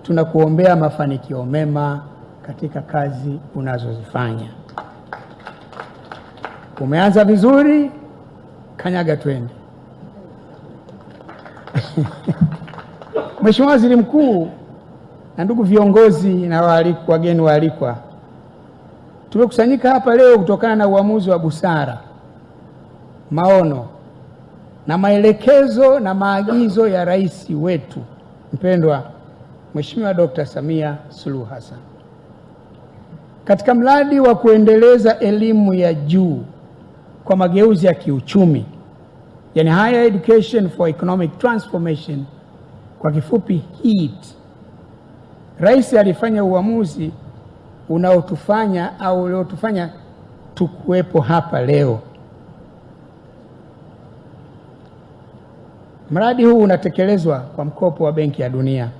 tunakuombea mafanikio mema katika kazi unazozifanya. Umeanza vizuri, kanyaga twende. Mheshimiwa Waziri Mkuu na ndugu viongozi na wageni waalikwa, tumekusanyika hapa leo kutokana na uamuzi wa busara, maono na maelekezo na maagizo ya rais wetu mpendwa Mheshimiwa Dr. Samia Suluhu Hassan katika mradi wa kuendeleza elimu ya juu kwa mageuzi ya kiuchumi, yani Higher Education for Economic Transformation, kwa kifupi HEET. Rais alifanya uamuzi uliotufanya tukuwepo hapa leo. Mradi huu unatekelezwa kwa mkopo wa Benki ya Dunia